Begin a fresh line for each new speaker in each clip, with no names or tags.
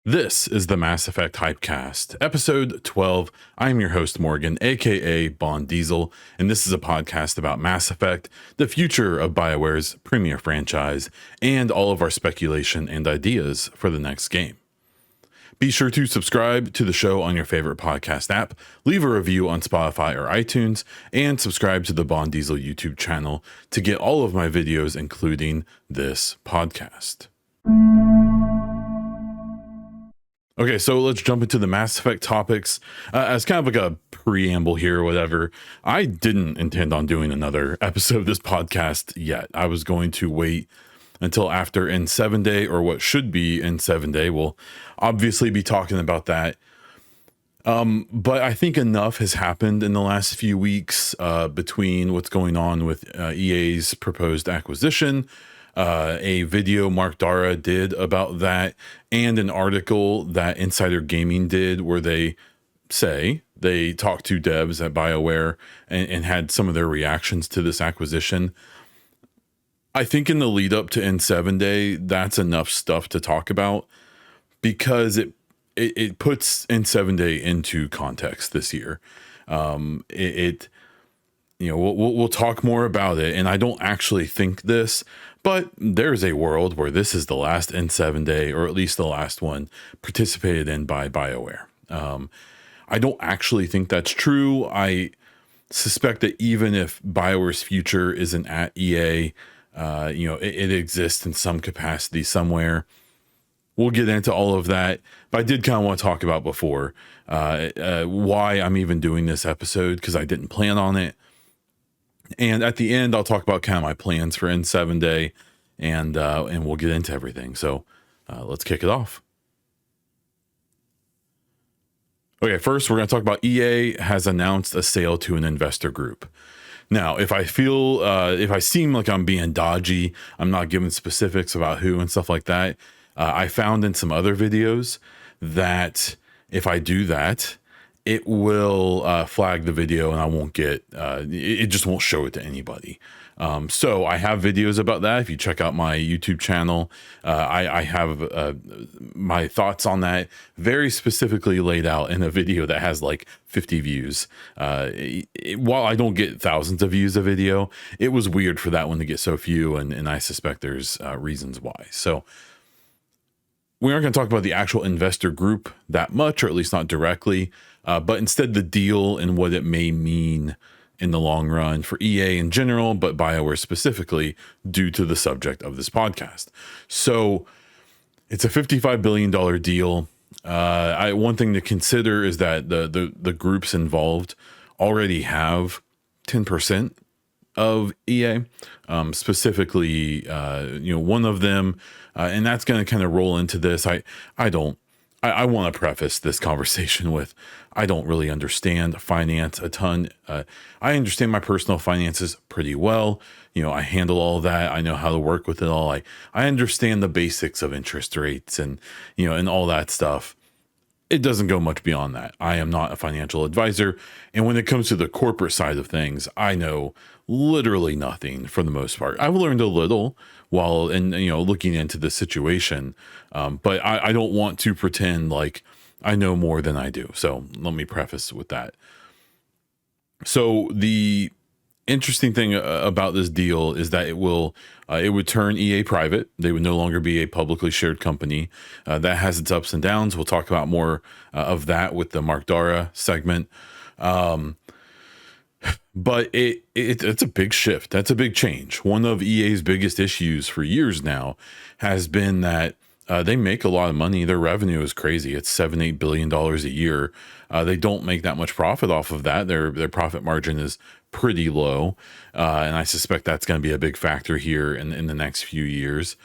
This is the Mass Effect HYPEcast, episode 12. I'm your host, Morgan, aka Bond Diesel, and this is a podcast about Mass Effect, the future of BioWare's premier franchise, and all of our speculation and ideas for the next game. Be sure to subscribe to the show on your favorite podcast app, leave a review on Spotify or iTunes, and subscribe to the Bond Diesel YouTube channel to get all of my videos, including this podcast. Okay, so let's jump into the Mass Effect topics. As kind of like a preamble here or whatever, I didn't intend on doing another episode of this podcast yet. I was going to wait until after N7 Day, or what should be N7 Day. We'll obviously be talking about that. But I think enough has happened in the last few weeks between what's going on with EA's proposed acquisition, a video Mark Darrah did about that, and an article that Insider Gaming did where they say they talked to devs at BioWare and had some of their reactions to this acquisition. I think in the lead up to N7 Day, that's enough stuff to talk about because it puts N7 Day into context this year. We'll talk more about it, and I don't actually think this, but there's a world where this is the last N7 Day, or at least the last one participated in by BioWare. I don't actually think that's true. I suspect that even if BioWare's future isn't at EA, it exists in some capacity somewhere. We'll get into all of that, but I did kind of want to talk about before why I'm even doing this episode, because I didn't plan on it. And at the end, I'll talk about kind of my plans for N7 Day, and we'll get into everything. So let's kick it off. Okay, first we're going to talk about EA has announced a sale to an investor group. Now, if I seem like I'm being dodgy, I'm not giving specifics about who and stuff like that. I found in some other videos that if I do that, it will flag the video and I won't get, it just won't show it to anybody. So I have videos about that. If you check out my YouTube channel, I have my thoughts on that very specifically laid out in a video that has like 50 views. While I don't get thousands of views a video, it was weird for that one to get so few, and I suspect there's reasons why. So we aren't going to talk about the actual investor group that much, or at least not directly, but instead the deal and what it may mean in the long run for EA in general, but BioWare specifically, due to the subject of this podcast. So it's a $55 billion deal. One thing to consider is that the groups involved already have 10% of EA, specifically, one of them, and that's going to kind of roll into this. I want to preface this conversation with, I don't really understand finance a ton. I understand my personal finances pretty well. I handle all that. I know how to work with it all. I understand the basics of interest rates and all that stuff. It doesn't go much beyond that. I am not a financial advisor. And when it comes to the corporate side of things, I know literally nothing for the most part. I've learned a little while looking into the situation. But I don't want to pretend like I know more than I do. So let me preface with that. So the interesting thing about this deal is that it would turn EA private. They would no longer be a publicly shared company. That has its ups and downs. We'll talk about more of that with the Mark Darrah segment. But it's a big shift. That's a big change. One of EA's biggest issues for years now has been that they make a lot of money. Their revenue is crazy. It's $7-8 billion a year. They don't make that much profit off of that. Their profit margin is pretty low. And I suspect that's going to be a big factor here in the next few years.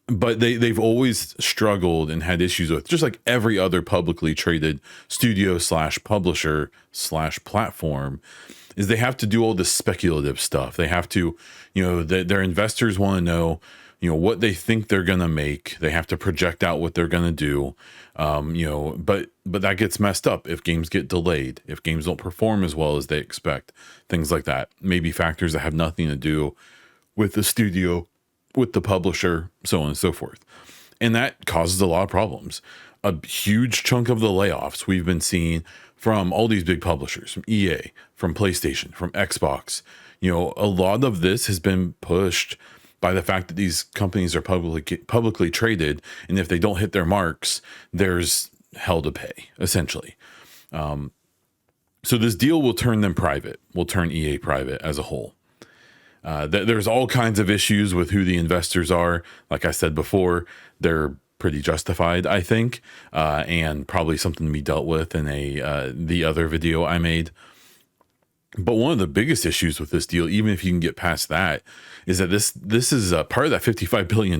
But they've always struggled and had issues with, just like every other publicly traded studio / publisher / platform, is they have to do all this speculative stuff. They have to, their investors want to know, what they think they're going to make. They have to project out what they're going to do. But that gets messed up if games get delayed, if games don't perform as well as they expect, things like that. Maybe factors that have nothing to do with the studio, with the publisher, so on and so forth. And that causes a lot of problems. A huge chunk of the layoffs we've been seeing from all these big publishers, from EA, from PlayStation, from Xbox, a lot of this has been pushed by the fact that these companies are publicly traded, and if they don't hit their marks, there's hell to pay, essentially. So this deal will turn them private, will turn EA private as a whole. There's all kinds of issues with who the investors are. Like I said before, they're pretty justified, I think, and probably something to be dealt with in the other video I made. But one of the biggest issues with this deal, even if you can get past that, is that this is part of that $55 billion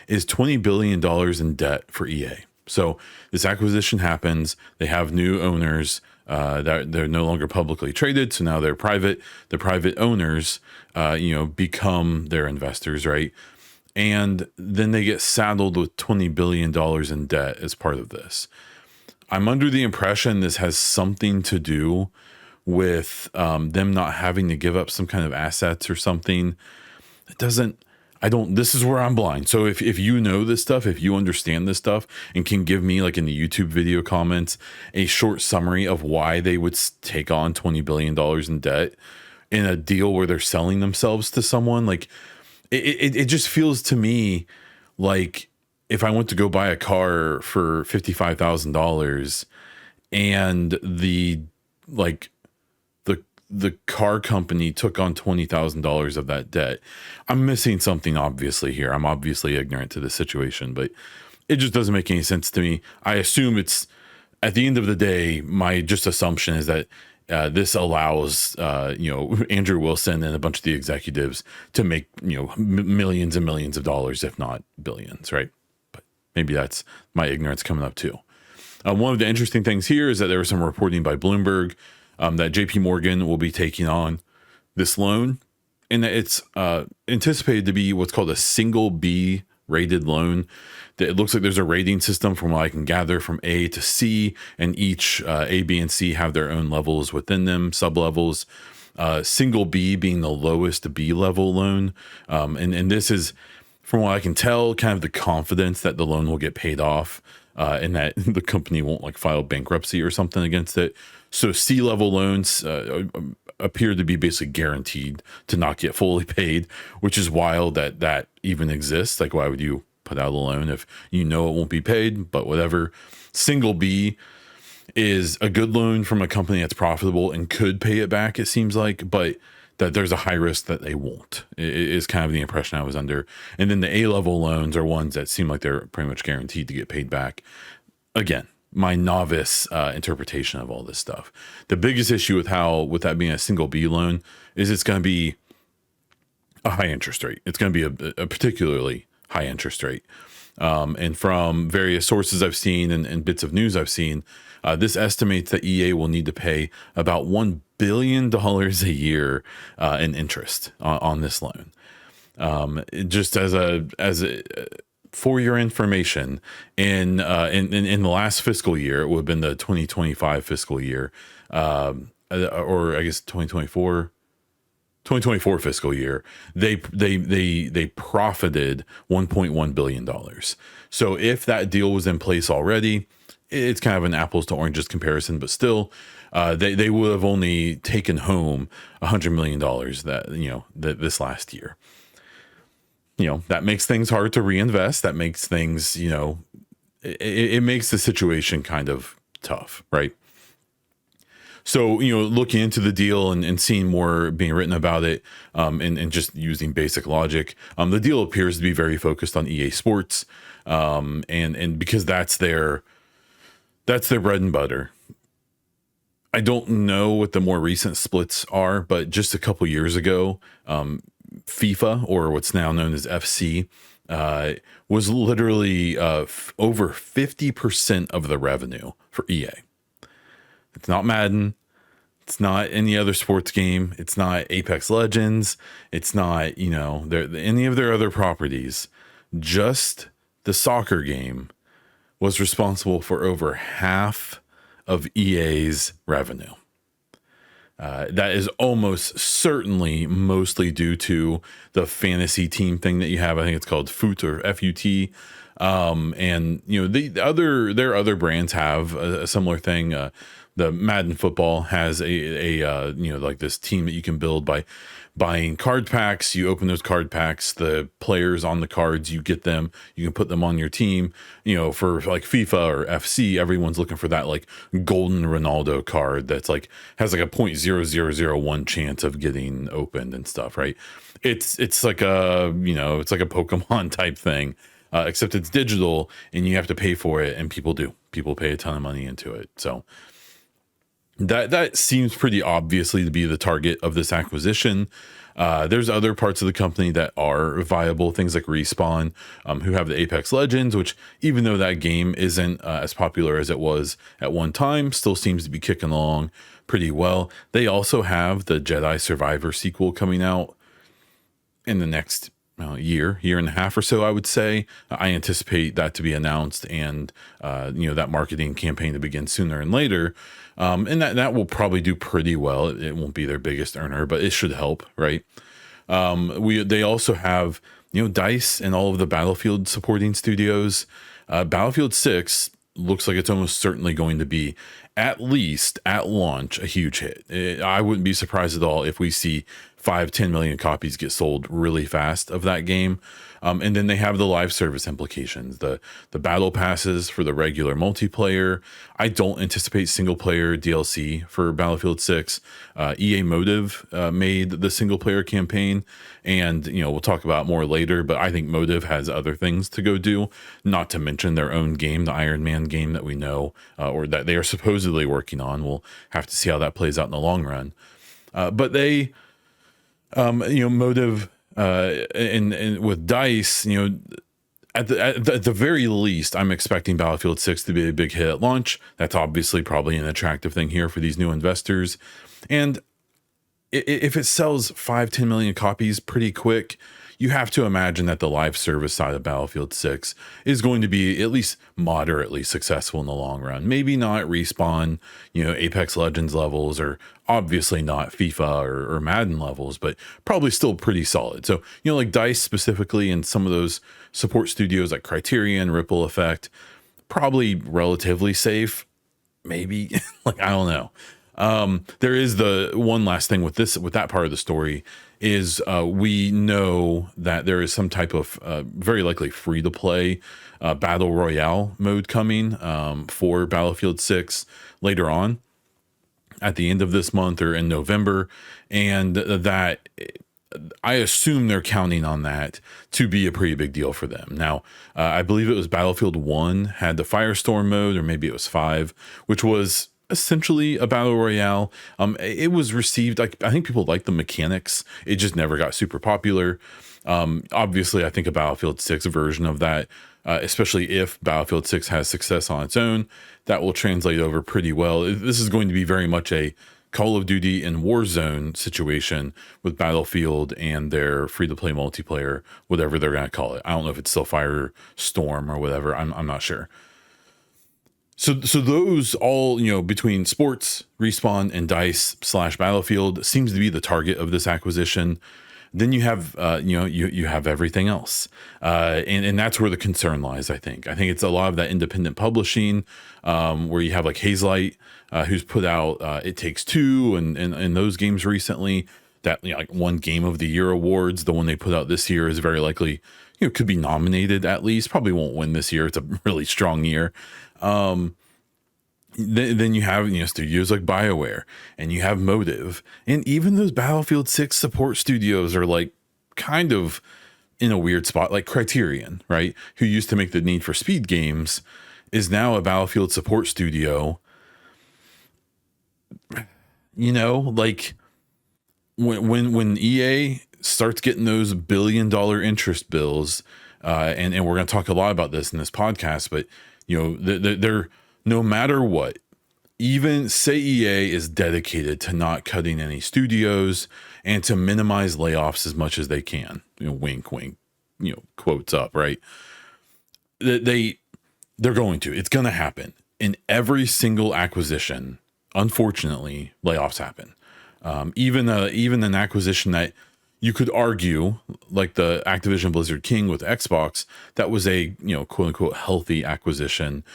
is $20 billion in debt for EA. So this acquisition happens. They have new owners that they're no longer publicly traded. So now they're private. The private owners, become their investors, right? And then they get saddled with $20 billion in debt as part of this. I'm under the impression this has something to do with them not having to give up some kind of assets or something. This is where I'm blind. So if you know this stuff, if you understand this stuff and can give me, like in the YouTube video comments, a short summary of why they would take on $20 billion in debt in a deal where they're selling themselves to someone, like it just feels to me like if I went to go buy a car for $55,000 and the car company took on $20,000 of that debt. I'm missing something obviously here. I'm obviously ignorant to this situation, but it just doesn't make any sense to me. I assume it's, at the end of the day, my just assumption is that this allows, Andrew Wilson and a bunch of the executives to make, millions and millions of dollars, if not billions, right? But maybe that's my ignorance coming up too. One of the interesting things here is that there was some reporting by Bloomberg that JP Morgan will be taking on this loan, and that it's anticipated to be what's called a single B rated loan. That it looks like there's a rating system from what I can gather from A to C, and each A, B, and C have their own levels within them, sub levels. Single B being the lowest B level loan, and this is, from what I can tell, kind of the confidence that the loan will get paid off, and that the company won't file bankruptcy or something against it. So C-level loans appear to be basically guaranteed to not get fully paid, which is wild that even exists. Like, why would you put out a loan if you know it won't be paid? But whatever. Single B is a good loan from a company that's profitable and could pay it back, it seems like, but that there's a high risk that they won't, is kind of the impression I was under. And then the A-level loans are ones that seem like they're pretty much guaranteed to get paid back. Again, my novice interpretation of all this stuff. The biggest issue with that being a single B loan is it's going to be a high interest rate. It's going to be a particularly high interest rate. And from various sources I've seen and bits of news I've seen, this estimates that EA will need to pay about $1 billion a year in interest on this loan. Just as a for your information, in the last fiscal year, it would have been the 2025 fiscal year, or I guess 2024 fiscal year, they profited $1.1 billion. So if that deal was in place already, it's kind of an apples to oranges comparison, but still, they would have only taken home $100 million this last year. That makes things hard to reinvest. That makes things, it makes the situation kind of tough, right? So, looking into the deal and seeing more being written about it, and just using basic logic, the deal appears to be very focused on EA Sports, and because that's their bread and butter. I don't know what the more recent splits are, but just a couple years ago, FIFA, or what's now known as FC, was literally over 50% of the revenue for EA. It's not Madden. It's not any other sports game. It's not Apex Legends. It's not, any of their other properties. Just the soccer game was responsible for over half of EA's revenue. That is almost certainly mostly due to the fantasy team thing that you have. I think it's called FUT or FUT. And their other brands have a similar thing. The Madden football has a like this team that you can build by buying card packs. You open those card packs, the players on the cards, you get them, you can put them on your team. For like FIFA or FC, everyone's looking for that like golden Ronaldo card that's like has like a 0.0001 chance of getting opened and stuff, right? It's like it's like a Pokemon type thing. Except it's digital and you have to pay for it, and people pay a ton of money into it. So that seems pretty obviously to be the target of this acquisition. There's other parts of the company that are viable, things like Respawn, who have the Apex Legends, which even though that game isn't as popular as it was at one time, still seems to be kicking along pretty well. They also have the Jedi Survivor sequel coming out in the next year and a half or so, I would say. I anticipate that to be announced and that marketing campaign to begin sooner and later, and that will probably do pretty well. It won't be their biggest earner, but it should help, right? They also have DICE and all of the Battlefield supporting studios. Battlefield 6 looks like it's almost certainly going to be, at least at launch, a huge hit. I wouldn't be surprised at all if we see 5-10 million copies get sold really fast of that game. And then they have the live service implications, the battle passes for the regular multiplayer. I don't anticipate single player DLC for Battlefield 6. EA Motive made the single player campaign, and we'll talk about more later, but I think Motive has other things to go do, not to mention their own game, the Iron Man game that we know, or that they are supposedly working on. We'll have to see how that plays out in the long run. But they Motive and with DICE, at the very least, I'm expecting Battlefield 6 to be a big hit at launch. That's obviously probably an attractive thing here for these new investors. And if it sells 5-10 million copies pretty quick, you have to imagine that the live service side of Battlefield 6 is going to be at least moderately successful in the long run. Maybe not Respawn, Apex Legends levels, or obviously not FIFA or Madden levels, but probably still pretty solid. So, like DICE specifically, and some of those support studios like Criterion, Ripple Effect, probably relatively safe. Maybe, I don't know. There is the one last thing with that part of the story is we know that there is some type of very likely free to play battle royale mode coming for Battlefield 6 later on at the end of this month or in November. And that I assume they're counting on that to be a pretty big deal for them. Now, I believe it was Battlefield 1 had the Firestorm mode, or maybe it was 5, which was essentially a battle royale. It was received, I think people liked the mechanics. It just never got super popular. Obviously, I think a Battlefield 6 version of that, especially if Battlefield 6 has success on its own, that will translate over pretty well. This is going to be very much a Call of Duty and Warzone situation with Battlefield and their free-to-play multiplayer, whatever they're going to call it. I don't know if it's still Firestorm or whatever. I'm not sure. So those all, between sports, Respawn, and DICE / Battlefield seems to be the target of this acquisition. Then you have, you have everything else. And that's where the concern lies, I think. I think it's a lot of that independent publishing, where you have like Hazelight, who's put out It Takes Two and those games recently that, like won Game of the Year awards. The one they put out this year is very likely, could be nominated at least. Probably won't win this year. It's a really strong year. Then you have studios like BioWare, and you have Motive, and even those Battlefield 6 support studios are like kind of in a weird spot. Like Criterion, right, who used to make the Need for Speed games, is now a Battlefield support studio. Like when EA starts getting those $1 billion interest bills, and we're going to talk a lot about this in this podcast, but they're no matter what, even say EA is dedicated to not cutting any studios and to minimize layoffs as much as they can, wink, wink, quotes up, right? They're going to, it's going to happen in every single acquisition. Unfortunately, layoffs happen. Even an acquisition that you could argue, like the Activision Blizzard King with Xbox, that was a quote unquote healthy acquisition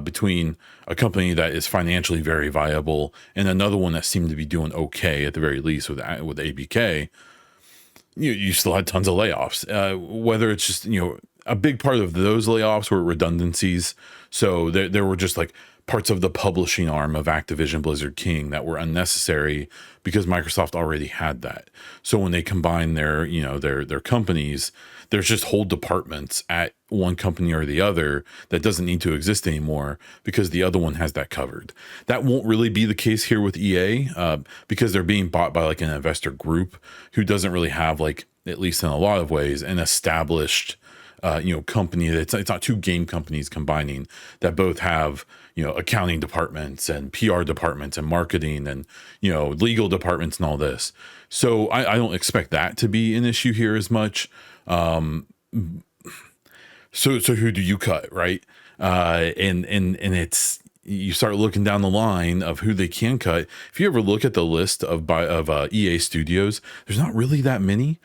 between a company that is financially very viable and another one that seemed to be doing okay at the very least with ABK. You still had tons of layoffs. Whether it's just a big part of those layoffs were redundancies. So there were just like parts of the publishing arm of Activision Blizzard King that were unnecessary because Microsoft already had that. So when they combine their companies, there's just whole departments at one company or the other that doesn't need to exist anymore because the other one has that covered. That won't really be the case here with EA because they're being bought by like an investor group who doesn't really have, like, at least in a lot of ways, an established company. It's not two game companies combining that both have accounting departments and PR departments and marketing and legal departments and all this. So I don't expect that to be an issue here as much. So who do you cut, right? And it's, you start looking down the line of who they can cut. If you ever look at the list of EA studios, there's not really that many.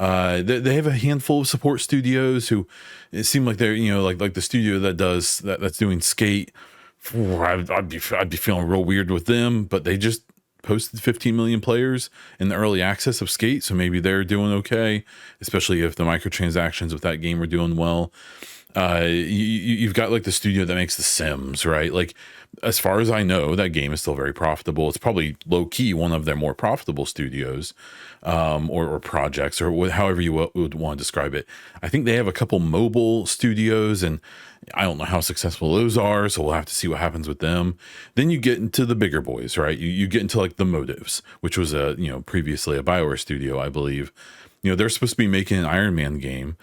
They have a handful of support studios who it seem like they're like the studio that's doing Skate. I'd be feeling real weird with them, but they just posted 15 million players in the early access of Skate, so maybe they're doing okay, especially if the microtransactions with that game are doing well. You've got like the studio that makes The Sims, right? Like, as far as I know, that game is still very profitable. It's probably low key one of their more profitable studios, or projects, or however you would want to describe it. I think they have a couple mobile studios, and I don't know how successful those are, so we'll have to see what happens with them. Then you get into the bigger boys, right? You get into like the Motives, which was previously a BioWare studio, I believe. They're supposed to be making an Iron Man game.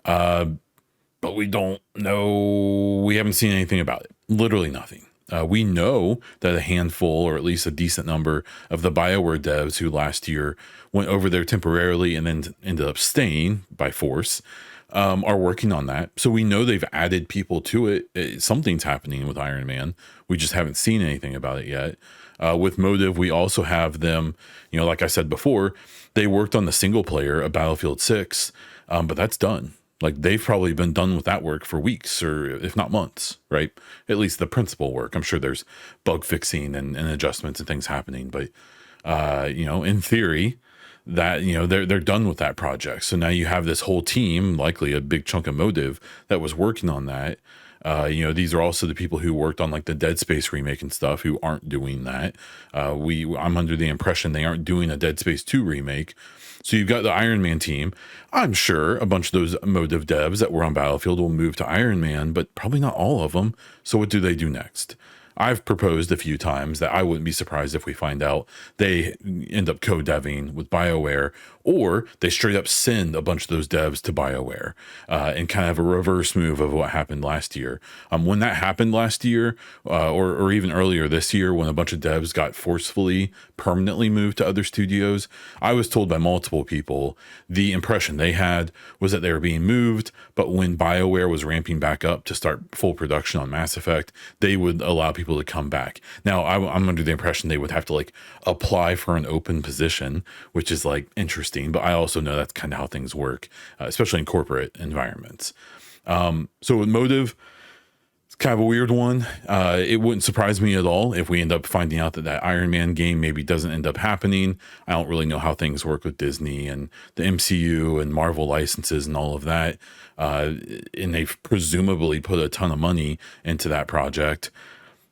But we don't know. We haven't seen anything about it. Literally nothing. We know that a handful, or at least a decent number, of the BioWare devs who last year went over there temporarily and then ended up staying by force, are working on that. So we know they've added people to it. Something's happening with Iron Man. We just haven't seen anything about it yet. With Motive, we also have them, like I said before, they worked on the single player of Battlefield 6, but that's done. Like, they've probably been done with that work for weeks, or if not months, right? At least the principal work. I'm sure there's bug fixing and adjustments and things happening, but in theory, that they're done with that project. So now you have this whole team, likely a big chunk of Motive, that was working on that. These are also the people who worked on like the Dead Space remake and stuff, who aren't doing that. I'm under the impression they aren't doing a Dead Space 2 remake. So you've got the Iron Man team. I'm sure a bunch of those Motive devs that were on Battlefield will move to Iron Man, but probably not all of them. So what do they do next? I've proposed a few times that I wouldn't be surprised if we find out they end up co-deving with BioWare, or they straight up send a bunch of those devs to BioWare, and kind of a reverse move of what happened last year. When that happened last year, or even earlier this year, when a bunch of devs got forcefully permanently moved to other studios, I was told by multiple people the impression they had was that they were being moved, but when BioWare was ramping back up to start full production on Mass Effect, they would allow people to come back. Now, I'm under the impression they would have to like apply for an open position, which is like interesting, but I also know that's kind of how things work, especially in corporate environments. So with Motive, it's kind of a weird one. It wouldn't surprise me at all if we end up finding out that Iron Man game maybe doesn't end up happening. I don't really know how things work with Disney and the MCU and Marvel licenses and all of that. And they've presumably put a ton of money into that project.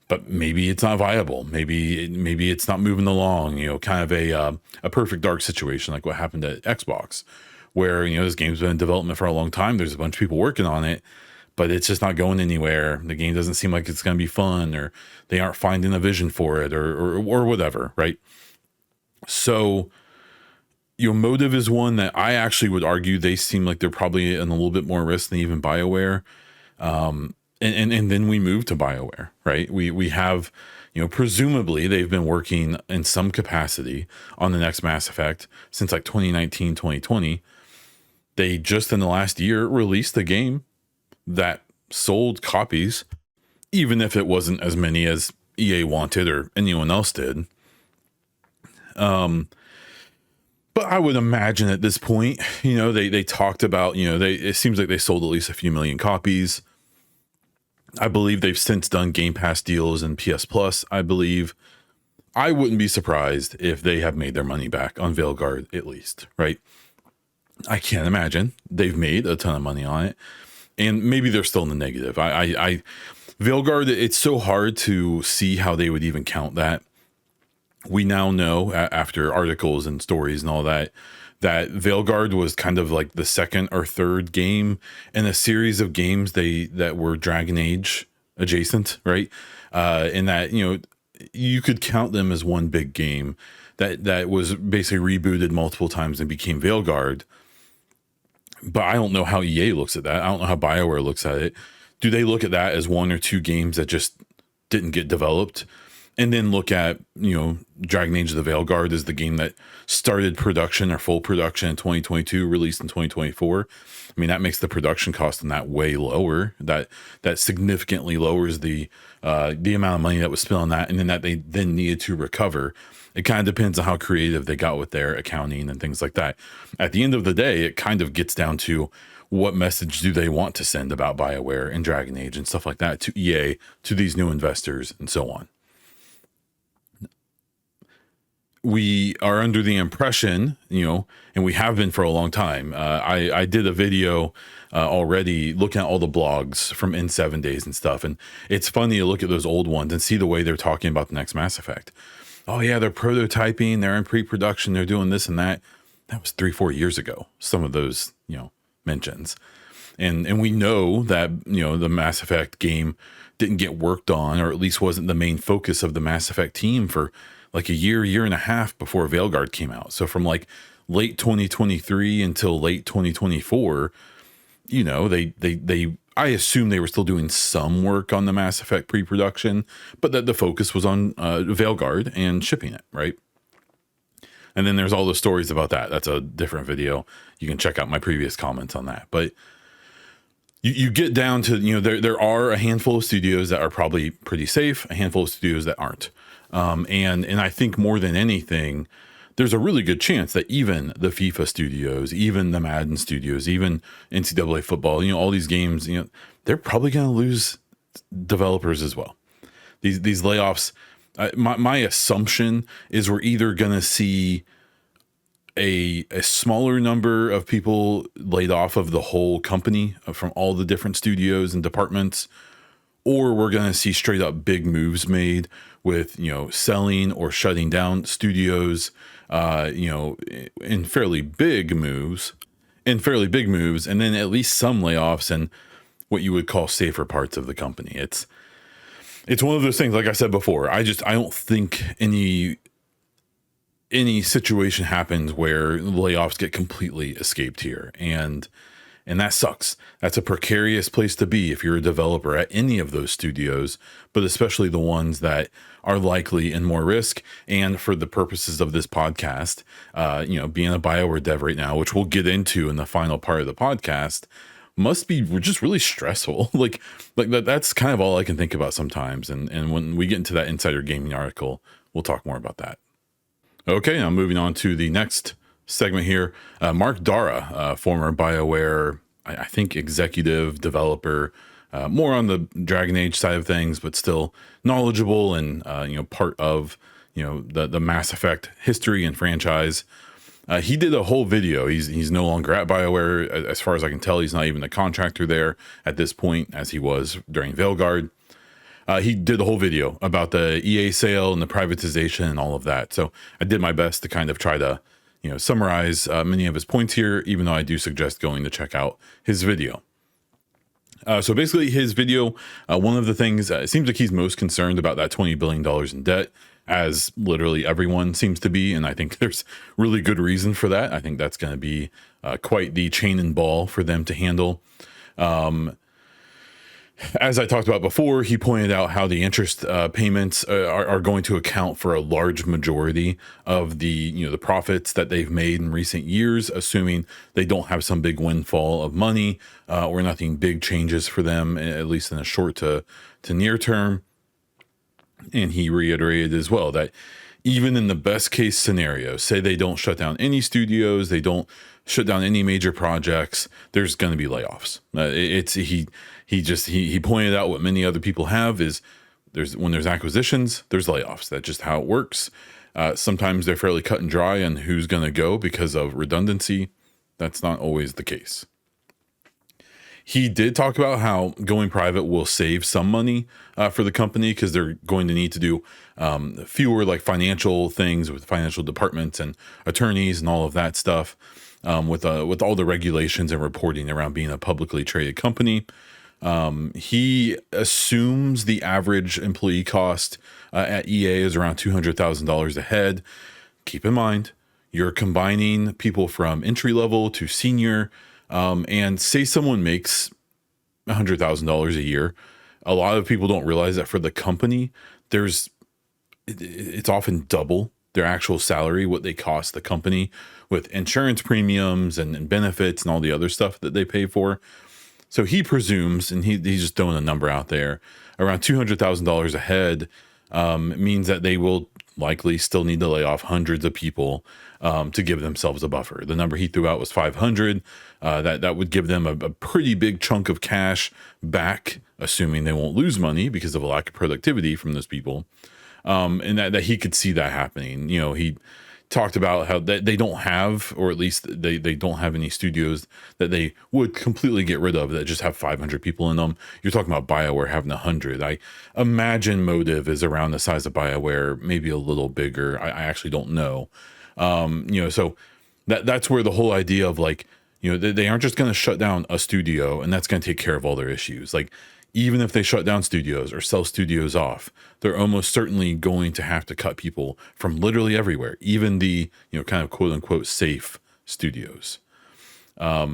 But maybe it's not viable. Maybe it's not moving along, kind of a Perfect Dark situation, like what happened at Xbox, where, this game's been in development for a long time. There's a bunch of people working on it, but it's just not going anywhere. The game doesn't seem like it's going to be fun, or they aren't finding a vision for it, or whatever, right? So, Motive is one that I actually would argue they seem like they're probably in a little bit more risk than even BioWare. And then we move to BioWare, right? We have, presumably they've been working in some capacity on the next Mass Effect since like 2019, 2020. They just in the last year released a game that sold copies, even if it wasn't as many as EA wanted or anyone else did. But I would imagine at this point, they talked about, it seems like they sold at least a few million copies. I believe they've since done Game Pass deals and PS Plus, I believe. I wouldn't be surprised if they have made their money back on Veilguard, at least, right? I can't imagine they've made a ton of money on it. And maybe they're still in the negative. Veilguard, it's so hard to see how they would even count that. We now know after articles and stories and all that Veilguard was kind of like the second or third game in a series of games that were Dragon Age adjacent, right? In that, you could count them as one big game that was basically rebooted multiple times and became Veilguard. But I don't know how EA looks at that. I don't know how BioWare looks at it. Do they look at that as one or two games that just didn't get developed? And then look at, Dragon Age of the Veilguard as the game that started production or full production in 2022, released in 2024. I mean, that makes the production cost on that way lower. That significantly lowers the amount of money that was spent on that, and then that they then needed to recover. It kind of depends on how creative they got with their accounting and things like that. At the end of the day, it kind of gets down to what message do they want to send about BioWare and Dragon Age and stuff like that to EA, to these new investors, and so on. We are under the impression, and we have been for a long time. I did a video already looking at all the blogs from in 7 days and stuff. And it's funny to look at those old ones and see the way they're talking about the next Mass Effect. Oh yeah, they're prototyping, they're in pre-production, they're doing this and that. That was 3-4 years ago. Some of those, mentions. And we know that, the Mass Effect game didn't get worked on, or at least wasn't the main focus of the Mass Effect team for like a year and a half before Veilguard came out. So from like late 2023 until late 2024, I assume they were still doing some work on the Mass Effect pre-production, but that the focus was on Veilguard and shipping it, right? And then there's all the stories about that. That's a different video. You can check out my previous comments on that. But you get down to, there are a handful of studios that are probably pretty safe, a handful of studios that aren't. And I think more than anything, there's a really good chance that even the FIFA studios, even the Madden studios, even NCAA football, all these games, they're probably going to lose developers as well. These layoffs, my assumption is we're either going to see a smaller number of people laid off of the whole company from all the different studios and departments, or we're going to see straight up big moves made with, selling or shutting down studios, in fairly big moves, and then at least some layoffs and what you would call safer parts of the company. It's one of those things, like I said before, I don't think any situation happens where layoffs get completely escaped here. And that sucks. That's a precarious place to be if you're a developer at any of those studios, but especially the ones that are likely in more risk. And for the purposes of this podcast, being a BioWare dev right now, which we'll get into in the final part of the podcast, must be just really stressful. like that's kind of all I can think about sometimes. And when we get into that Insider Gaming article, we'll talk more about that. Okay, now moving on to the next segment here. Mark Darrah, former BioWare, I think executive developer, more on the Dragon Age side of things, but still knowledgeable and part of the Mass Effect history and franchise. He did a whole video. He's no longer at BioWare, as far as I can tell. He's not even a contractor there at this point, as he was during Veilguard. He did a whole video about the EA sale and the privatization and all of that. So I did my best to kind of try to, summarize many of his points here, even though I do suggest going to check out his video. So basically his video, one of the things, it seems like he's most concerned about that $20 billion in debt, as literally everyone seems to be. And I think there's really good reason for that. I think that's going to be quite the chain and ball for them to handle. As I talked about before, he pointed out how the interest payments are going to account for a large majority of the profits that they've made in recent years, assuming they don't have some big windfall of money or nothing big changes for them, at least in the short to near term. And he reiterated as well that even in the best case scenario, say they don't shut down any studios, they don't shut down any major projects, there's going to be layoffs. He pointed out what many other people have is when there's acquisitions, there's layoffs. That's just how it works. Sometimes they're fairly cut and dry on who's going to go because of redundancy. That's not always the case. He did talk about how going private will save some money for the company because they're going to need to do fewer like financial things with financial departments and attorneys and all of that stuff with all the regulations and reporting around being a publicly traded company. He assumes the average employee cost at EA is around $200,000 a head. Keep in mind, you're combining people from entry level to senior. And say someone makes $100,000 a year. A lot of people don't realize that for the company, it's often double their actual salary, what they cost the company with insurance premiums and benefits and all the other stuff that they pay for. So he presumes, and he's just throwing a number out there, around $200,000 a head means that they will likely still need to lay off hundreds of people to give themselves a buffer. The number he threw out was 500. That would give them a pretty big chunk of cash back, assuming they won't lose money because of a lack of productivity from those people. And that he could see that happening. He talked about how they don't have, or at least they don't have any studios that they would completely get rid of that just have 500 people in them. You're talking about BioWare having 100. I imagine Motive is around the size of BioWare, maybe a little bigger. I actually don't know. So that's where the whole idea of like, they aren't just going to shut down a studio and that's going to take care of all their issues. Like, even if they shut down studios or sell studios off, they're almost certainly going to have to cut people from literally everywhere, even the, kind of quote unquote safe studios. The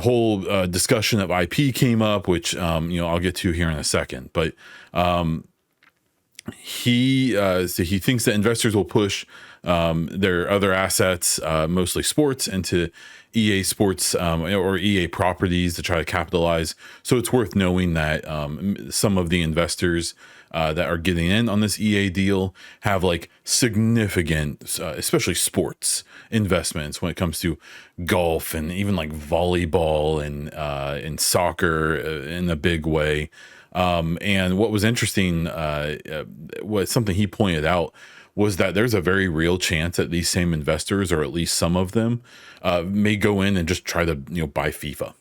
whole discussion of IP came up, which, I'll get to here in a second, but he thinks that investors will push their other assets, mostly sports, into EA Sports or EA properties to try to capitalize. So it's worth knowing that some of the investors that are getting in on this EA deal have like significant, especially sports investments when it comes to golf and even like volleyball and soccer in a big way. And what was interesting, was something he pointed out was that there's a very real chance that these same investors, or at least some of them, may go in and just try to, buy FIFA.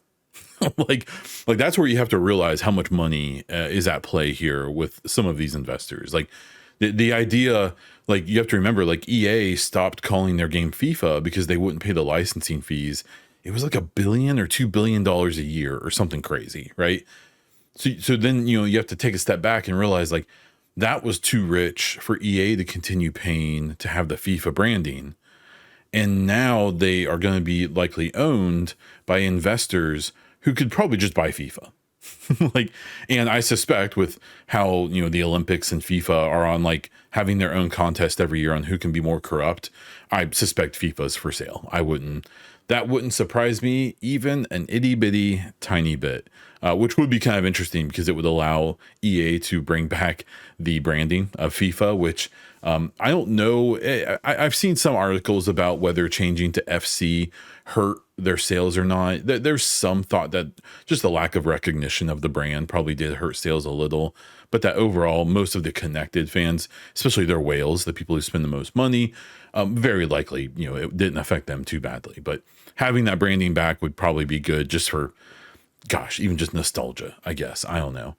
like that's where you have to realize how much money is at play here with some of these investors. Like the idea, like you have to remember, like EA stopped calling their game FIFA because they wouldn't pay the licensing fees. It was like $1 billion or $2 billion a year or something crazy, right? So then, you have to take a step back and realize like that was too rich for EA to continue paying to have the FIFA branding. And now they are going to be likely owned by investors who could probably just buy FIFA. And I suspect with how, the Olympics and FIFA are on like having their own contest every year on who can be more corrupt, I suspect FIFA's for sale. That wouldn't surprise me even an itty bitty tiny bit, which would be kind of interesting because it would allow EA to bring back the branding of FIFA, which I don't know. I've seen some articles about whether changing to FC hurt their sales or not. There's some thought that just the lack of recognition of the brand probably did hurt sales a little, but that overall, most of the connected fans, especially their whales, the people who spend the most money, very likely, it didn't affect them too badly. But having that branding back would probably be good just for, even just nostalgia, I guess. I don't know.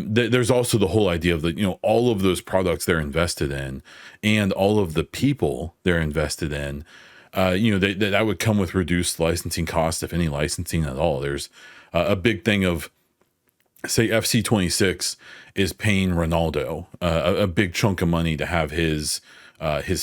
There's also the whole idea of all of those products they're invested in and all of the people they're invested in, that would come with reduced licensing costs, if any licensing at all. There's a big thing of, say, FC26 is paying Ronaldo a big chunk of money to have his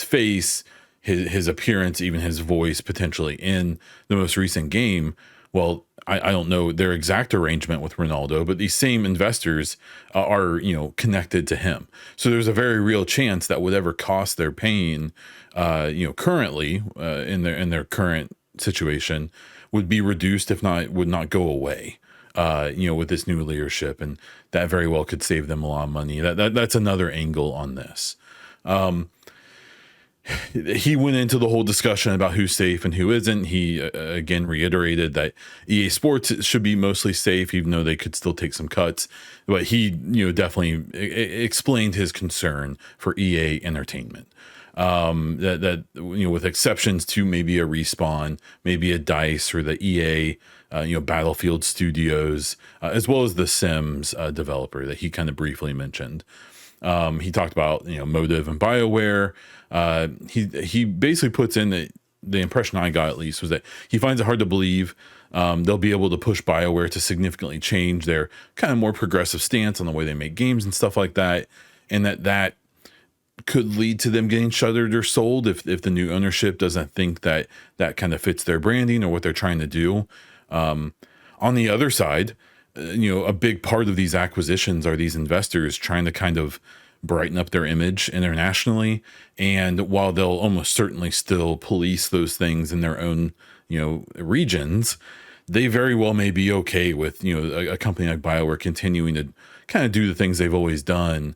face, his appearance, even his voice potentially in the most recent game. Well, I don't know their exact arrangement with Ronaldo, but these same investors are, connected to him. So there's a very real chance that whatever cost they're paying, currently in their current situation would be reduced, if not would not go away. With this new leadership, and that very well could save them a lot of money. That's another angle on this. He went into the whole discussion about who's safe and who isn't. He again reiterated that EA Sports should be mostly safe, even though they could still take some cuts. But he, definitely explained his concern for EA Entertainment. That with exceptions to maybe a Respawn, maybe a DICE or the EA, Battlefield Studios, as well as the Sims developer that he kind of briefly mentioned. He talked about Motive and BioWare. He basically puts in the impression I got, at least, was that he finds it hard to believe they'll be able to push BioWare to significantly change their kind of more progressive stance on the way they make games and stuff like that, and that could lead to them getting shuttered or sold if the new ownership doesn't think that kind of fits their branding or what they're trying to do. On the other side, a big part of these acquisitions are these investors trying to kind of brighten up their image internationally. And while they'll almost certainly still police those things in their own, regions, they very well may be okay with, a company like BioWare continuing to kind of do the things they've always done.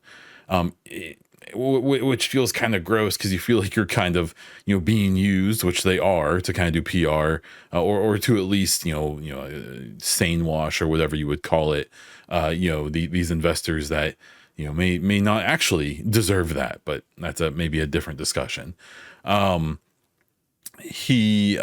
Which feels kind of gross because you feel like you're kind of, being used, which they are, to kind of do PR, or to at least, sane wash or whatever you would call it. These investors that, may not actually deserve that, but that's maybe a different discussion. He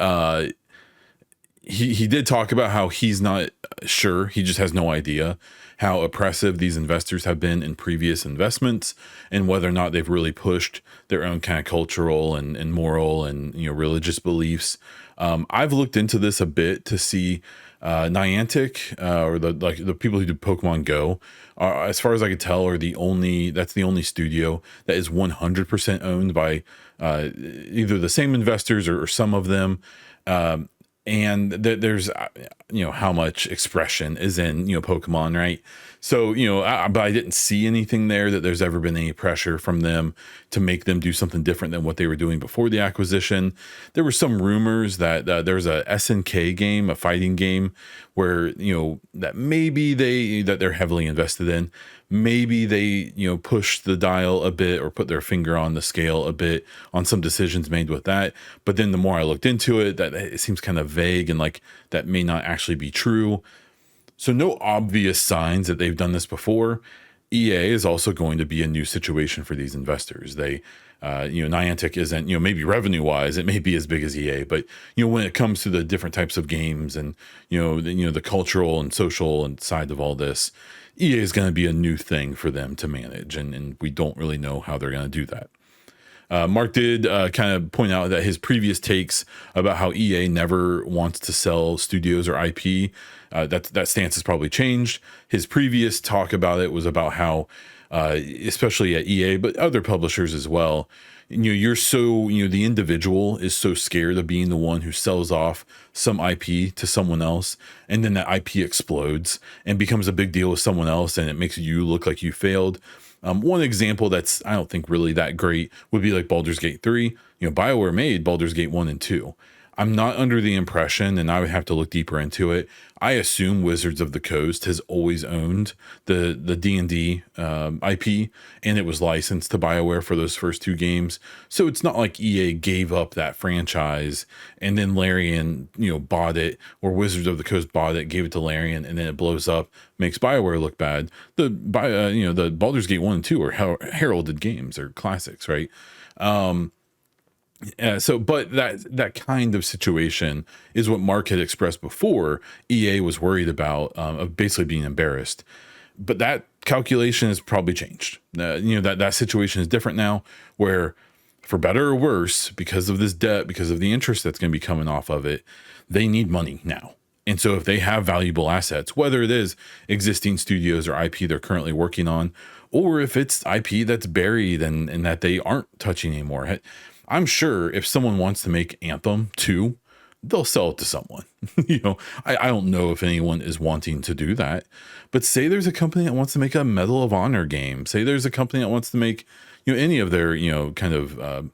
did talk about how he's not sure. He just has no idea how oppressive these investors have been in previous investments and whether or not they've really pushed their own kind of cultural and moral and, religious beliefs. I've looked into this a bit to see Niantic or the people who do Pokemon Go are, as far as I could tell, that's the only studio that is 100% owned by either the same investors or some of them. And there's, how much expression is in, Pokemon, right? So, but I didn't see anything there that there's ever been any pressure from them to make them do something different than what they were doing before the acquisition. There were some rumors that there's a SNK game, a fighting game, where, that maybe they're heavily invested in. Maybe they, push the dial a bit or put their finger on the scale a bit on some decisions made with that. But then the more I looked into it, that it seems kind of vague and like that may not actually be true. So no obvious signs that they've done this before. EA is also going to be a new situation for these investors. They, Niantic isn't, maybe revenue wise, it may be as big as EA, but, when it comes to the different types of games and, the cultural and social and side of all this, EA is going to be a new thing for them to manage. And we don't really know how they're going to do that. Mark did kind of point out that his previous takes about how EA never wants to sell studios or IP, that stance has probably changed. His previous talk about it was about how, especially at EA, but other publishers as well, you're so, the individual is so scared of being the one who sells off some IP to someone else. And then that IP explodes and becomes a big deal with someone else. And it makes you look like you failed. One example that's, I don't think really that great would be like Baldur's Gate 3. BioWare made Baldur's Gate 1 and 2. I'm not under the impression, and I would have to look deeper into it. I assume Wizards of the Coast has always owned the D&D IP, and it was licensed to BioWare for those first two games. So it's not like EA gave up that franchise and then Larian, bought it, or Wizards of the Coast bought it, gave it to Larian, and then it blows up, makes BioWare look bad. The Baldur's Gate 1 and 2 are heralded games, they're classics, right? But that kind of situation is what Mark had expressed before. EA was worried about of basically being embarrassed, but that calculation has probably changed. That situation is different now, where for better or worse, because of this debt, because of the interest that's going to be coming off of it, they need money now. And so if they have valuable assets, whether it is existing studios or IP they're currently working on, or if it's IP that's buried and that they aren't touching anymore, I'm sure if someone wants to make Anthem 2, they'll sell it to someone. I don't know if anyone is wanting to do that, but say there's a company that wants to make a Medal of Honor game. Say there's a company that wants to make, any of their, kind of,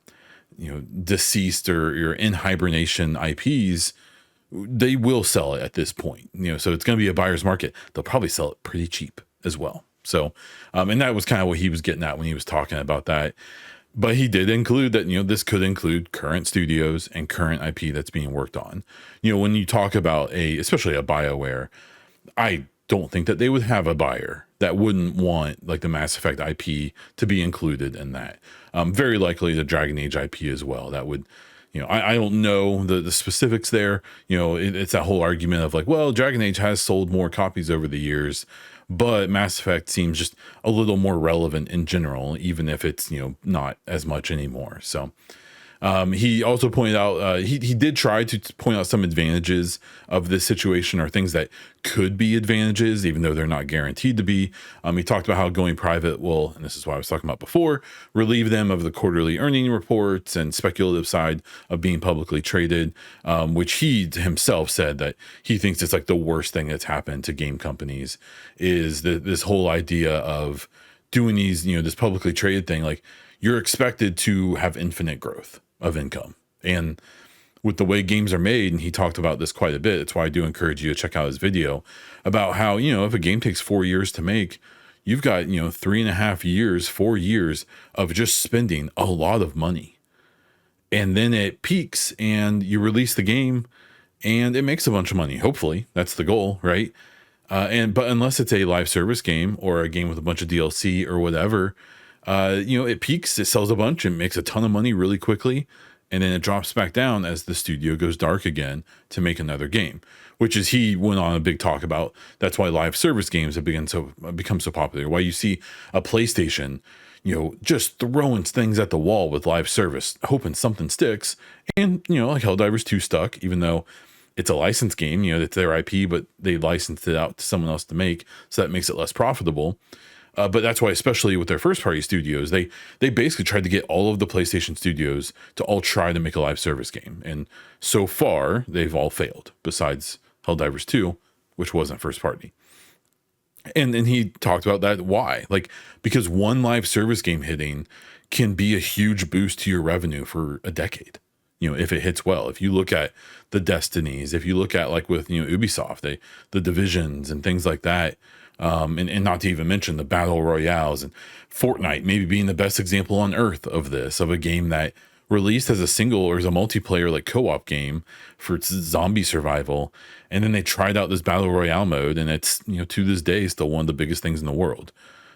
deceased or in hibernation IPs. They will sell it at this point, so it's going to be a buyer's market. They'll probably sell it pretty cheap as well. So, and that was kind of what he was getting at when he was talking about that. But he did include that, this could include current studios and current IP that's being worked on. When you talk about especially a BioWare, I don't think that they would have a buyer that wouldn't want like the Mass Effect IP to be included in that. Very likely the Dragon Age IP as well. That would, I don't know the specifics there. It's that whole argument of like, well, Dragon Age has sold more copies over the years, but Mass Effect seems just a little more relevant in general, even if it's, not as much anymore. So he also pointed out, he did try to point out some advantages of this situation, or things that could be advantages, even though they're not guaranteed to be. He talked about how going private will, and this is what I was talking about before, relieve them of the quarterly earning reports and speculative side of being publicly traded, which he himself said that he thinks it's like the worst thing that's happened to game companies is this whole idea of doing these, this publicly traded thing. Like, you're expected to have infinite growth of income. And with the way games are made, and he talked about this quite a bit, that's why I do encourage you to check out his video about how, if a game takes 4 years to make, you've got, 3.5 years, 4 years of just spending a lot of money. And then it peaks and you release the game and it makes a bunch of money. Hopefully that's the goal, right? But unless it's a live service game or a game with a bunch of DLC or whatever, it peaks, it sells a bunch and makes a ton of money really quickly. And then it drops back down as the studio goes dark again to make another game, which is, he went on a big talk about. That's why live service games have become so popular. Why you see a PlayStation, just throwing things at the wall with live service, hoping something sticks. And, like Helldivers 2 stuck, even though it's a licensed game, it's their IP, but they licensed it out to someone else to make. So that makes it less profitable. But that's why, especially with their first party studios, they basically tried to get all of the PlayStation studios to all try to make a live service game. And so far, they've all failed, besides Helldivers 2, which wasn't first party. And he talked about that. Why? Like, because one live service game hitting can be a huge boost to your revenue for a decade. If it hits well. If you look at the Destinies, if you look at like with, Ubisoft, the Divisions and things like that, and not to even mention the battle royales, and Fortnite maybe being the best example on earth of this, of a game that released as a single or as a multiplayer like co-op game for its zombie survival, and then they tried out this battle royale mode, and it's, to this day still one of the biggest things in the world.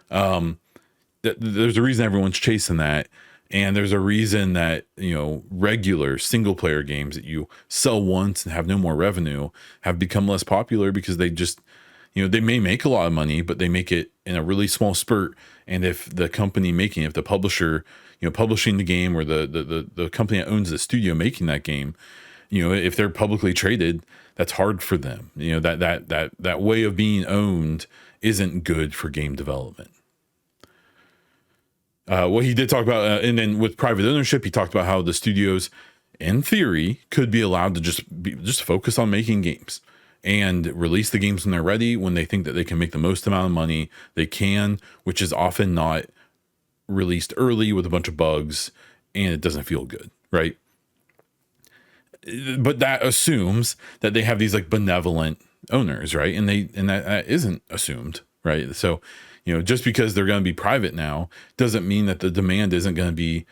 There's a reason everyone's chasing that. And there's a reason that, regular single player games that you sell once and have no more revenue have become less popular, because they just, they may make a lot of money, but they make it in a really small spurt. And if the company making it, if the publisher, publishing the game, or the company that owns the studio making that game, if they're publicly traded, that's hard for them. That way of being owned isn't good for game development. What he did talk about, and then with private ownership, he talked about how the studios, in theory, could be allowed to just focus on making games and release the games when they're ready, when they think that they can make the most amount of money they can, which is often not released early with a bunch of bugs and it doesn't feel good, right? But that assumes that they have these like benevolent owners, right? And that isn't assumed, right? So, just because they're going to be private now doesn't mean that the demand isn't going to be,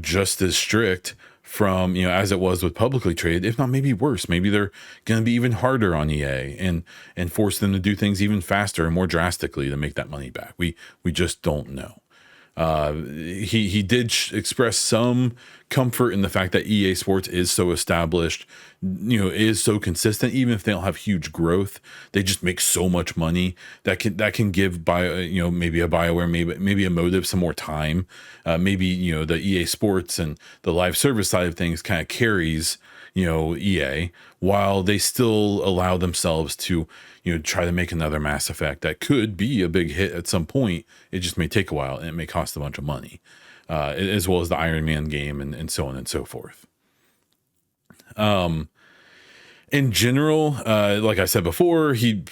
just as strict from, as it was with publicly traded, if not maybe worse. Maybe they're going to be even harder on EA and force them to do things even faster and more drastically to make that money back. We just don't know. He did express some comfort in the fact that EA Sports is so established, is so consistent. Even if they don't have huge growth, they just make so much money that can give maybe a BioWare, maybe a Motive some more time. Maybe the EA Sports and the live service side of things kind of carries EA, while they still allow themselves to try to make another Mass Effect that could be a big hit at some point. It just may take a while and it may cost a bunch of money, as well as the Iron Man game and so on and so forth. In general, like I said before, he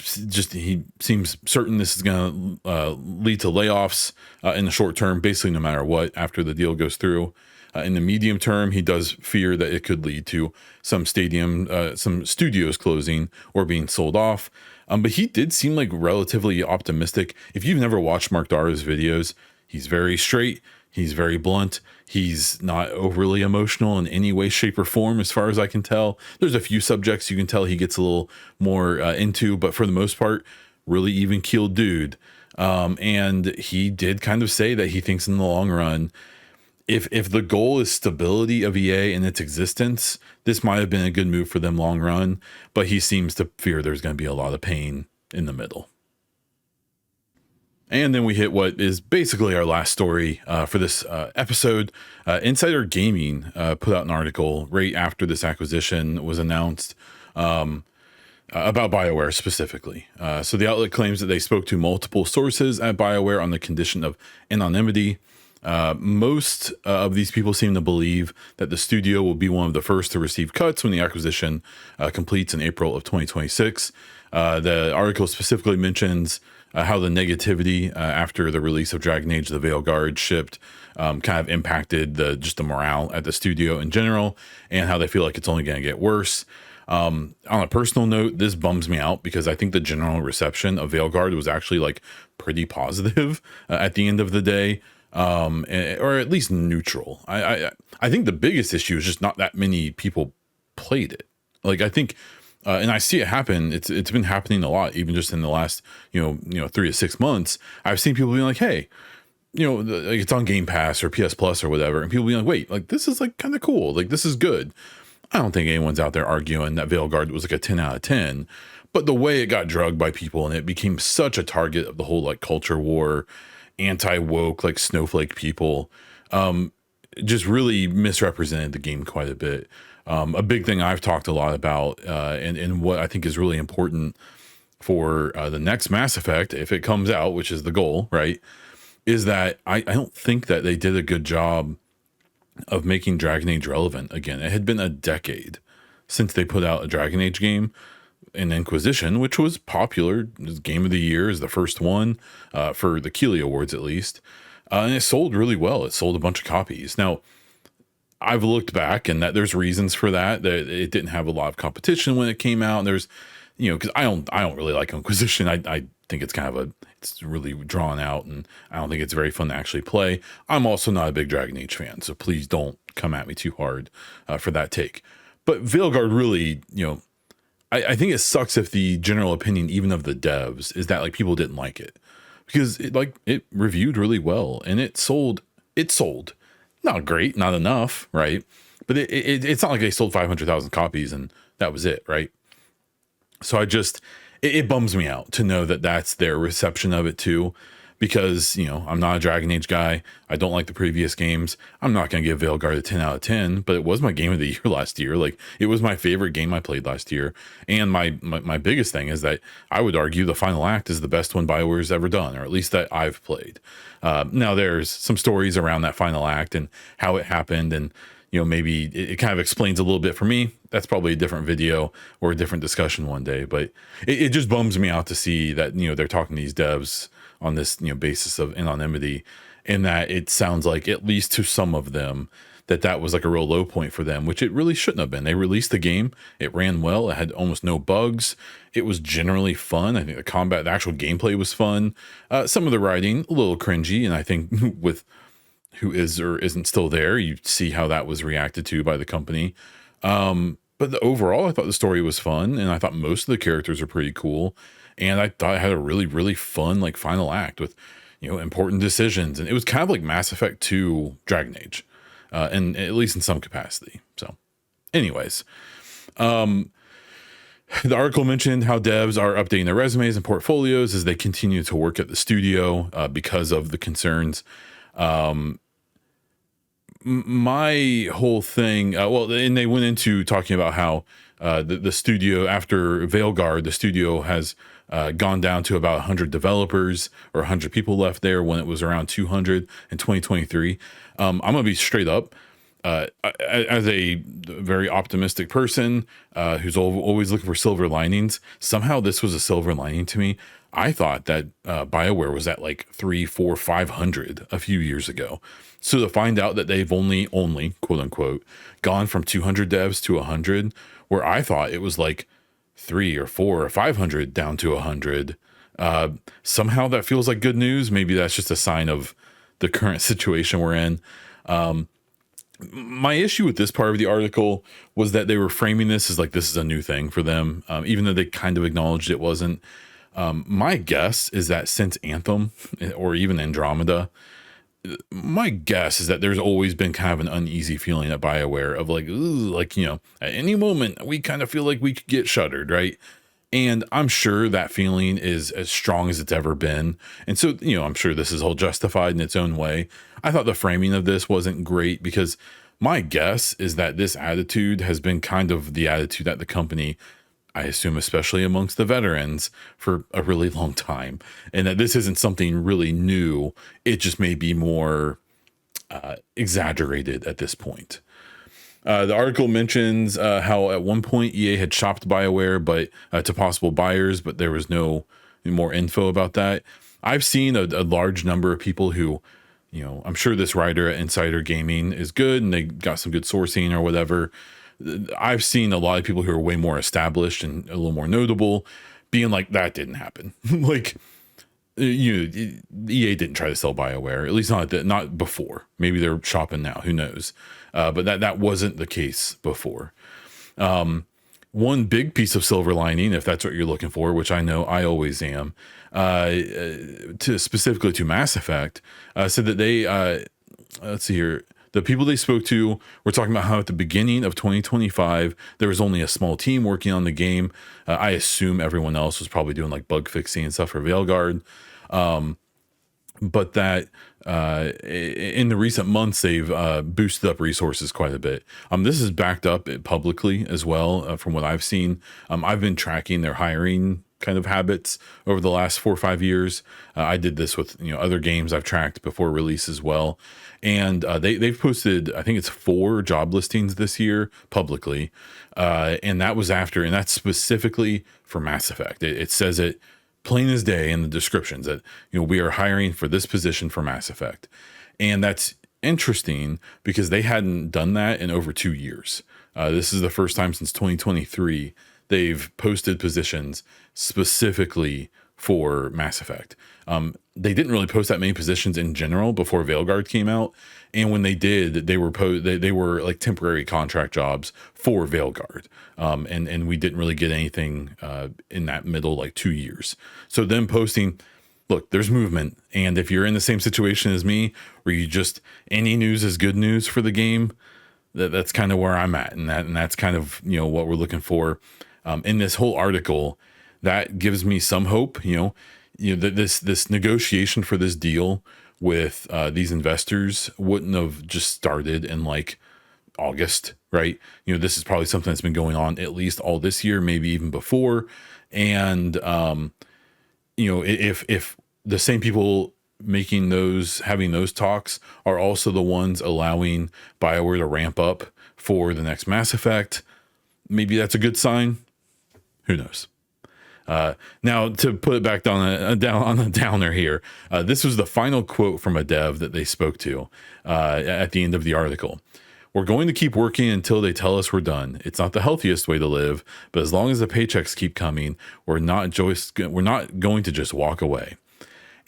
seems certain this is going to lead to layoffs in the short term, basically no matter what, after the deal goes through. In the medium term, he does fear that it could lead to some studios closing or being sold off. But he did seem like relatively optimistic. If you've never watched Mark Darrah's videos, he's very straight. He's very blunt. He's not overly emotional in any way, shape, or form, as far as I can tell. There's a few subjects you can tell he gets a little more into, but for the most part, really even-keeled dude. And he did kind of say that he thinks in the long run, if the goal is stability of EA and its existence, this might have been a good move for them long run, but he seems to fear there's going to be a lot of pain in the middle. And then we hit what is basically our last story for this episode. Insider Gaming put out an article right after this acquisition was announced about BioWare specifically. So the outlet claims that they spoke to multiple sources at BioWare on the condition of anonymity. Most of these people seem to believe that the studio will be one of the first to receive cuts when the acquisition completes in April of 2026. The article specifically mentions how the negativity after the release of Dragon Age: The Veilguard shipped kind of impacted the morale at the studio in general, and how they feel like it's only going to get worse. On a personal note, this bums me out because I think the general reception of Veilguard was actually like pretty positive at the end of the day, or at least neutral. I think the biggest issue is just not that many people played it. Like I think. And I see it happen. It's been happening a lot, even just in the last 3 to 6 months. I've seen people being like, "Hey, like it's on Game Pass or PS Plus or whatever," and people being like, "Wait, like this is like kind of cool. Like this is good." I don't think anyone's out there arguing that Veilguard was like a 10 out of 10, but the way it got drugged by people and it became such a target of the whole like culture war, anti-woke like snowflake people, just really misrepresented the game quite a bit. A big thing I've talked a lot about, and what I think is really important for the next Mass Effect, if it comes out, which is the goal, right, is that I don't think that they did a good job of making Dragon Age relevant again. It had been a decade since they put out a Dragon Age game. And Inquisition, which was popular, was Game of the Year, is the first one for the Keeley Awards at least, and it sold really well. It sold a bunch of copies. Now, I've looked back and that there's reasons for that it didn't have a lot of competition when it came out. And there's, because I don't really like Inquisition. I think it's kind of it's really drawn out, and I don't think it's very fun to actually play. I'm also not a big Dragon Age fan, so please don't come at me too hard for that take. But Veilguard really, I think it sucks if the general opinion, even of the devs, is that like people didn't like it, because it reviewed really well and it sold. Not great, not enough, right? But it's not like they sold 500,000 copies and that was it, right? So it bums me out to know that that's their reception of it too, because, I'm not a Dragon Age guy. I don't like the previous games. I'm not going to give Veilguard a 10 out of 10, but it was my game of the year last year. Like it was my favorite game I played last year. And my biggest thing is that I would argue the final act is the best one BioWare's ever done, or at least that I've played. Now there's some stories around that final act and how it happened, and maybe it kind of explains a little bit for me. That's probably a different video or a different discussion one day, but it just bums me out to see that they're talking to these devs on this basis of anonymity, and that it sounds like, at least to some of them, that was like a real low point for them, which it really shouldn't have been. They released the game, it ran well, it had almost no bugs, it was generally fun. I think the actual gameplay was fun. Some of the writing a little cringy, and I think with who is or isn't still there, you see how that was reacted to by the company. But overall, I thought the story was fun, and I thought most of the characters were pretty cool, and I thought it had a really, really fun like final act with important decisions, and it was kind of like Mass Effect 2 Dragon Age, and at least in some capacity. So anyways, the article mentioned how devs are updating their resumes and portfolios as they continue to work at the studio because of the concerns. My whole thing, and they went into talking about how the studio, after Veilguard, the studio has gone down to about 100 developers or 100 people left there when it was around 200 in 2023. I'm gonna be straight up. as a very optimistic person who's always looking for silver linings, somehow this was a silver lining to me. I thought that BioWare was at like 3, 4, 500 a few years ago. So to find out that they've only quote unquote gone from 200 devs to 100, where I thought it was like 3 or 4 or 500 down to 100, somehow that feels like good news. Maybe that's just a sign of the current situation we're in. My issue with this part of the article was that they were framing this as like this is a new thing for them, even though they kind of acknowledged it wasn't. My guess is that since Anthem or even Andromeda, my guess is that there's always been kind of an uneasy feeling at BioWare of like, at any moment we kind of feel like we could get shuttered, right? And I'm sure that feeling is as strong as it's ever been. And so, I'm sure this is all justified in its own way. I thought the framing of this wasn't great because my guess is that this attitude has been kind of the attitude at the company, I assume, especially amongst the veterans, for a really long time. And that this isn't something really new. It just may be more exaggerated at this point. The article mentions how at one point EA had shopped BioWare to possible buyers, but there was no more info about that. I've seen a large number of people who, I'm sure this writer at Insider Gaming is good and they got some good sourcing or whatever. I've seen a lot of people who are way more established and a little more notable being like, that didn't happen. Like, EA didn't try to sell BioWare, at least not before. Maybe they're shopping now, who knows? But that wasn't the case before. One big piece of silver lining, if that's what you're looking for, which I know I always am, specifically to Mass Effect, said that they, let's see here, the people they spoke to were talking about how at the beginning of 2025, there was only a small team working on the game. I assume everyone else was probably doing like bug fixing and stuff for Veilguard. But that in the recent months, they've boosted up resources quite a bit. This is backed up publicly as well, from what I've seen. I've been tracking their hiring kind of habits over the last 4 or 5 years. I did this with other games I've tracked before release as well. And they've posted, I think it's 4 job listings this year publicly. And that's specifically for Mass Effect. It says it plain as day in the descriptions that, we are hiring for this position for Mass Effect. And that's interesting because they hadn't done that in over 2 years. This is the first time since 2023 they've posted positions specifically for Mass Effect. They didn't really post that many positions in general before Veilguard came out, and when they did, they were like temporary contract jobs for Veilguard, and we didn't really get anything in that middle like 2 years. So them posting, look, there's movement, and if you're in the same situation as me, where you just any news is good news for the game, that's kind of where I'm at, and that's kind of what we're looking for in this whole article. That gives me some hope, that this negotiation for this deal with these investors wouldn't have just started in like August, right? This is probably something that's been going on at least all this year, maybe even before. And, if the same people having those talks are also the ones allowing BioWare to ramp up for the next Mass Effect, maybe that's a good sign. Who knows? Now, to put it back on a downer here, this was the final quote from a dev that they spoke to at the end of the article. We're going to keep working until they tell us we're done. It's not the healthiest way to live, but as long as the paychecks keep coming, we're not going to just walk away.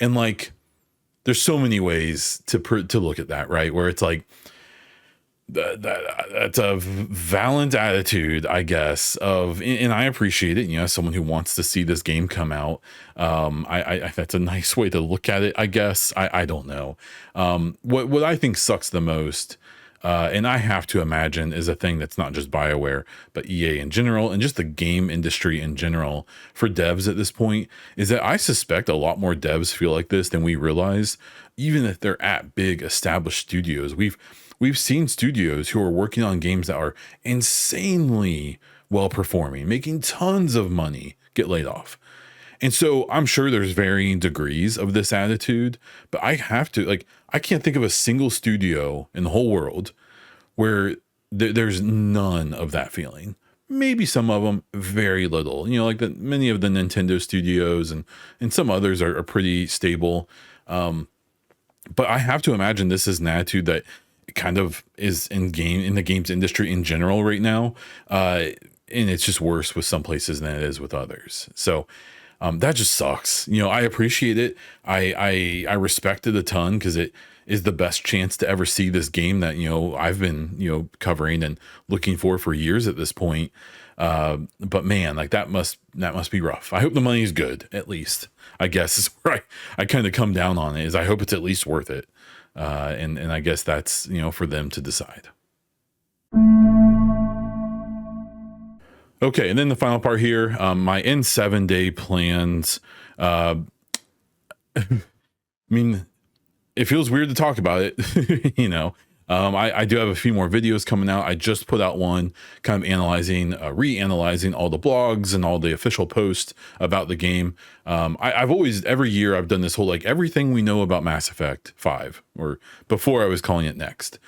And like, there's so many ways to look at that, right? Where it's like, that's a valiant attitude, I guess, and I appreciate it. As someone who wants to see this game come out, I that's a nice way to look at it, I guess. I don't know. What I think sucks the most, and I have to imagine is a thing that's not just BioWare, but EA in general, and just the game industry in general for devs at this point, is that I suspect a lot more devs feel like this than we realize, even if they're at big established studios. We've seen studios who are working on games that are insanely well performing, making tons of money, get laid off. And so I'm sure there's varying degrees of this attitude, but I can't think of a single studio in the whole world where there's none of that feeling. Maybe some of them, very little. You know, like many of the Nintendo studios and some others are pretty stable. But I have to imagine this is an attitude that kind of is in the games industry in general right now. And it's just worse with some places than it is with others. So that just sucks. You know, I appreciate it. I respect it a ton because it is the best chance to ever see this game that, you know, I've been, you know, covering and looking for years at this point. But man, like that must be rough. I hope the money is good, at least, I guess is where I kind of come down on it, is I hope it's at least worth it. And I guess that's, you know, for them to decide. Okay, and then the final part here, my N7-day plans. I mean, it feels weird to talk about it, you know. I do have a few more videos coming out. I just put out one kind of reanalyzing all the blogs and all the official posts about the game. I've always, every year I've done this whole, like, everything we know about Mass Effect 5, or before I was calling it Next.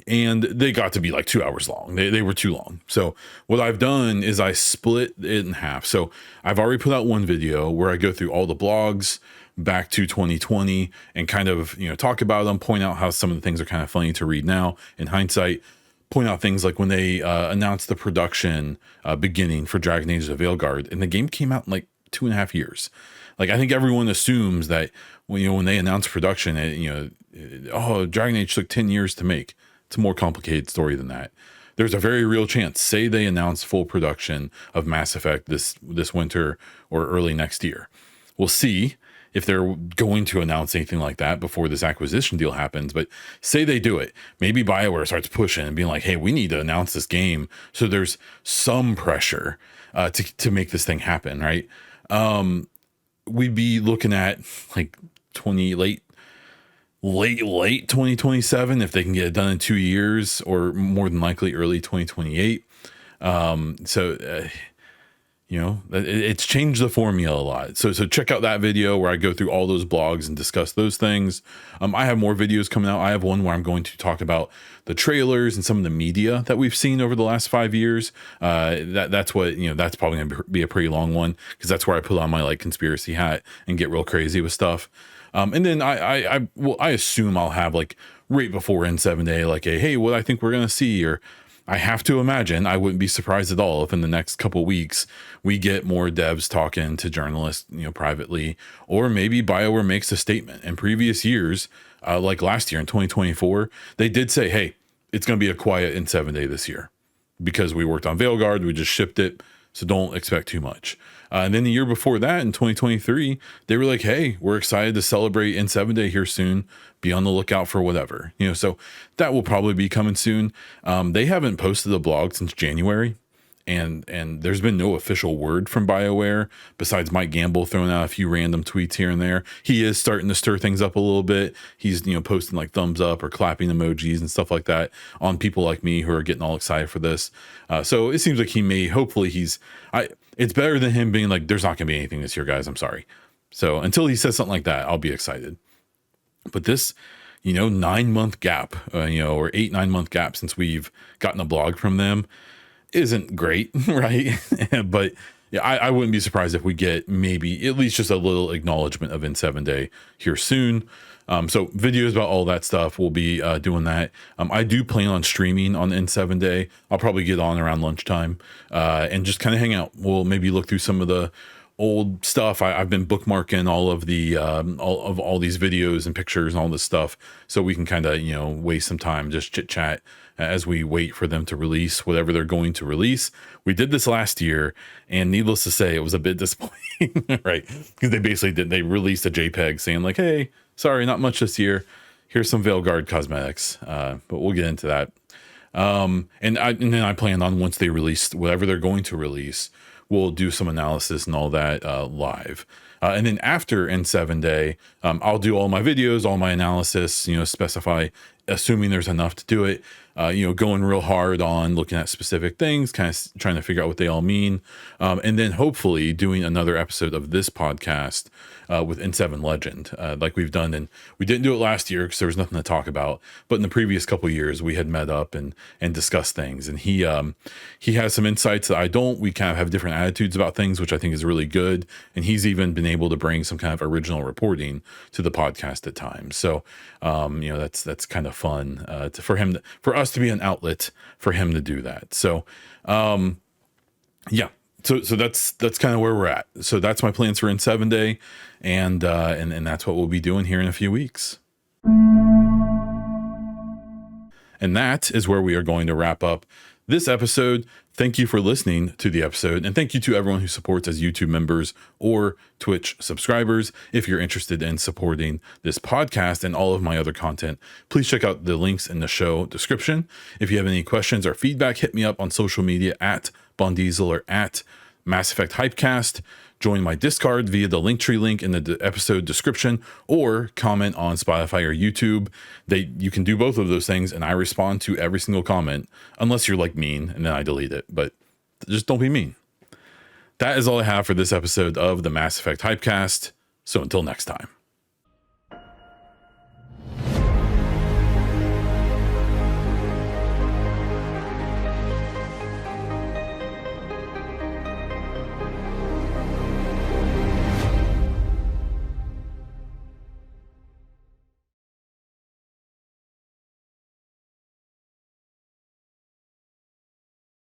And they got to be like 2 hours long. They were too long. So what I've done is I split it in half. So I've already put out one video where I go through all the blogs back to 2020 and kind of, you know, talk about them, point out how some of the things are kind of funny to read now in hindsight, point out things like when they announced the production beginning for Dragon Age of Veilguard, and the game came out in like 2.5 years. Like, I think everyone assumes that when they announce production, Dragon Age took 10 years to make. It's a more complicated story than that. There's a very real chance, say they announce full production of Mass Effect this winter or early next year. We'll see if they're going to announce anything like that before this acquisition deal happens. But say they do it, maybe BioWare starts pushing and being like, hey, we need to announce this game. So there's some pressure to make this thing happen, right? We'd be looking at like late 2027 if they can get it done in 2 years, or more than likely early 2028. It's changed the formula a lot. So check out that video where I go through all those blogs and discuss those things. I have more videos coming out. I have one where I'm going to talk about the trailers and some of the media that we've seen over the last 5 years. That's probably going to be a pretty long one, because that's where I put on my like conspiracy hat and get real crazy with stuff. And then I assume I'll have, like, right before N7 day, like hey, what I think we're going to see, or I have to imagine, I wouldn't be surprised at all if in the next couple of weeks we get more devs talking to journalists, privately, or maybe BioWare makes a statement. In previous years, like last year in 2024, they did say, hey, it's going to be a quiet N7 day this year because we worked on Veilguard, we just shipped it, so don't expect too much. And then the year before that, in 2023, they were like, hey, we're excited to celebrate N7 Day here soon. Be on the lookout for whatever. So that will probably be coming soon. They haven't posted a blog since January. And there's been no official word from BioWare besides Mike Gamble throwing out a few random tweets here and there. He is starting to stir things up a little bit. He's, posting like thumbs up or clapping emojis and stuff like that on people like me who are getting all excited for this. So it seems like it's better than him being like, there's not going to be anything this year, guys. I'm sorry. So until he says something like that, I'll be excited. But this, 9-month gap, or 8-9 month gap since we've gotten a blog from them isn't great, right? But yeah, I wouldn't be surprised if we get maybe at least just a little acknowledgement of N7 Day here soon. So videos about all that stuff, we'll be doing that. I do plan on streaming on N7 Day. I'll probably get on around lunchtime and just kind of hang out. We'll maybe look through some of the old stuff. I've been bookmarking all of the all these videos and pictures and all this stuff, so we can kind of waste some time just chit chat as we wait for them to release whatever they're going to release. We did this last year, and needless to say, it was a bit disappointing, right? Because they released a JPEG saying like, hey, sorry, not much this year. Here's some Veilguard cosmetics, but we'll get into that. And then I plan on, once they release whatever they're going to release, we'll do some analysis and all that live. And then after N7 Day, I'll do all my videos, all my analysis, specify assuming there's enough to do it, going real hard on looking at specific things, kind of trying to figure out what they all mean. And then hopefully doing another episode of this podcast with N7 Legend, like we've done. And we didn't do it last year because there was nothing to talk about. But in the previous couple of years, we had met up and discussed things. And he has some insights that I don't. We kind of have different attitudes about things, which I think is really good. And he's even been able to bring some kind of original reporting to the podcast at times. So, that's kind of fun for us to be an outlet for him to do that. So, So that's kind of where we're at. So that's my plans for N7 Day, and that's what we'll be doing here in a few weeks. And that is where we are going to wrap up this episode. Thank you for listening to the episode, and thank you to everyone who supports as YouTube members or Twitch subscribers. If you're interested in supporting this podcast and all of my other content, please check out the links in the show description. If you have any questions or feedback, hit me up on social media at Bondiesel or at Mass Effect HYPEcast. Join my Discord via the Linktree link in the episode description, or comment on Spotify or YouTube. You can do both of those things, and I respond to every single comment, unless you're like mean, and then I delete it. But just don't be mean. That is all I have for this episode of the Mass Effect HYPEcast. So until next time.